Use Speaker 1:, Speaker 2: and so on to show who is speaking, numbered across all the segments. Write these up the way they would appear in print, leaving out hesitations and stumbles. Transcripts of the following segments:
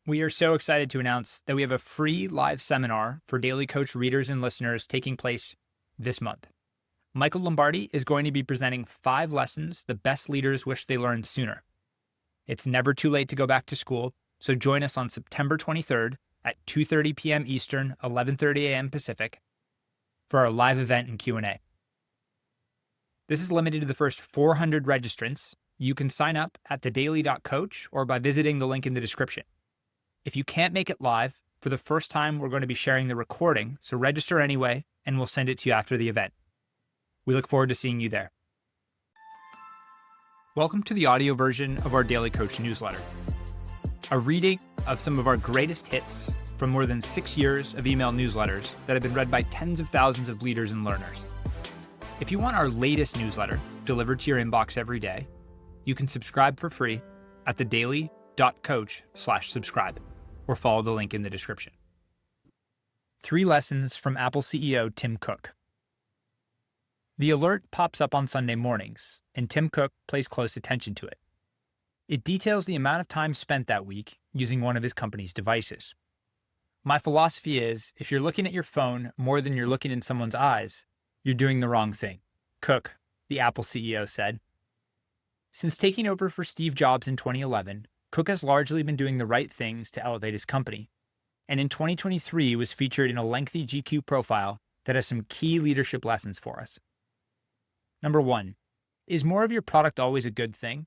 Speaker 1: We are so excited to announce that we have a free live seminar for Daily Coach readers and listeners taking place this month. Michael Lombardi is going to be presenting 5 lessons the best leaders wish they learned sooner. It's never too late to go back to school, so join us on September 23rd at 2:30 p.m. Eastern, 11:30 a.m. Pacific for our live event and Q&A. This is limited to the first 400 registrants. You can sign up at thedaily.coach or by visiting the link in the description. If you can't make it live, for the first time, we're going to be sharing the recording, so register anyway, and we'll send it to you after the event. We look forward to seeing you there. Welcome to the audio version of our Daily Coach newsletter, a reading of some of our greatest hits from more than 6 years of email newsletters that have been read by tens of thousands of leaders and learners. If you want our latest newsletter delivered to your inbox every day, you can subscribe for free at thedaily.coach/subscribe or follow the link in the description. 3 lessons from Apple CEO Tim Cook. The alert pops up on Sunday mornings, and Tim Cook pays close attention to it. It details the amount of time spent that week using one of his company's devices. My philosophy is, if you're looking at your phone more than you're looking in someone's eyes, you're doing the wrong thing, Cook, the Apple CEO, said. Since taking over for Steve Jobs in 2011, Cook has largely been doing the right things to elevate his company, and in 2023 was featured in a lengthy GQ profile that has some key leadership lessons for us. Number 1, is more of your product always a good thing?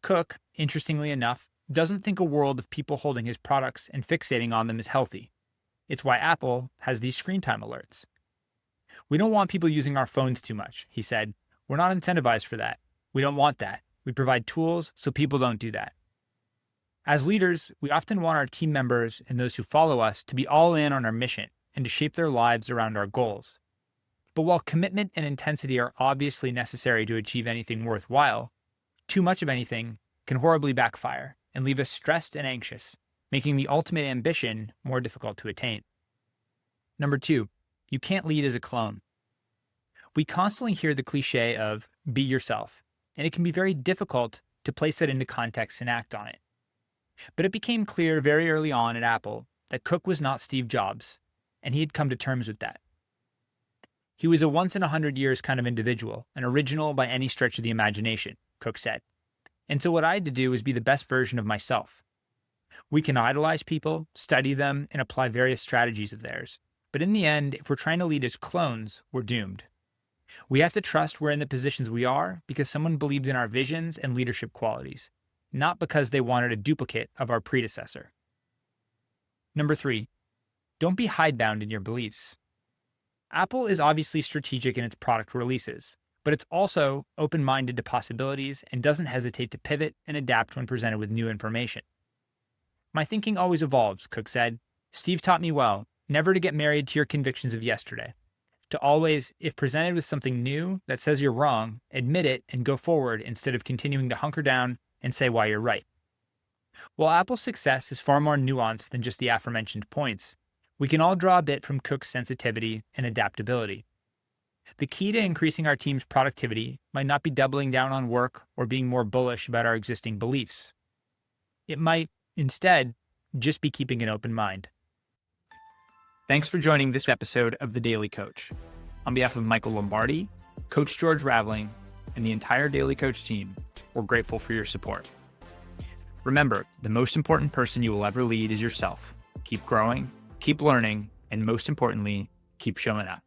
Speaker 1: Cook, interestingly enough, doesn't think a world of people holding his products and fixating on them is healthy. It's why Apple has these screen time alerts. We don't want people using our phones too much, he said. We're not incentivized for that. We don't want that. We provide tools so people don't do that. As leaders, we often want our team members and those who follow us to be all in on our mission and to shape their lives around our goals. But while commitment and intensity are obviously necessary to achieve anything worthwhile, too much of anything can horribly backfire and leave us stressed and anxious, making the ultimate ambition more difficult to attain. Number 2, you can't lead as a clone. We constantly hear the cliche of be yourself, and it can be very difficult to place it into context and act on it. But it became clear very early on at Apple that Cook was not Steve Jobs, and he had come to terms with that. He was a once-in-100 years kind of individual, an original by any stretch of the imagination, Cook said. And so what I had to do was be the best version of myself. We can idolize people, study them, and apply various strategies of theirs. But in the end, if we're trying to lead as clones, we're doomed. We have to trust we're in the positions we are because someone believed in our visions and leadership qualities, not because they wanted a duplicate of our predecessor. Number 3, don't be hidebound in your beliefs. Apple is obviously strategic in its product releases, but it's also open-minded to possibilities and doesn't hesitate to pivot and adapt when presented with new information. My thinking always evolves, Cook said. Steve taught me well, never to get married to your convictions of yesterday. To always, if presented with something new that says you're wrong, admit it and go forward instead of continuing to hunker down and say why you're right. While Apple's success is far more nuanced than just the aforementioned points, we can all draw a bit from Cook's sensitivity and adaptability. The key to increasing our team's productivity might not be doubling down on work or being more bullish about our existing beliefs. It might, instead, just be keeping an open mind. Thanks for joining this episode of The Daily Coach. On behalf of Michael Lombardi, Coach George Raveling, and the entire Daily Coach team, we're grateful for your support. Remember, the most important person you will ever lead is yourself. Keep growing, keep learning, and most importantly, keep showing up.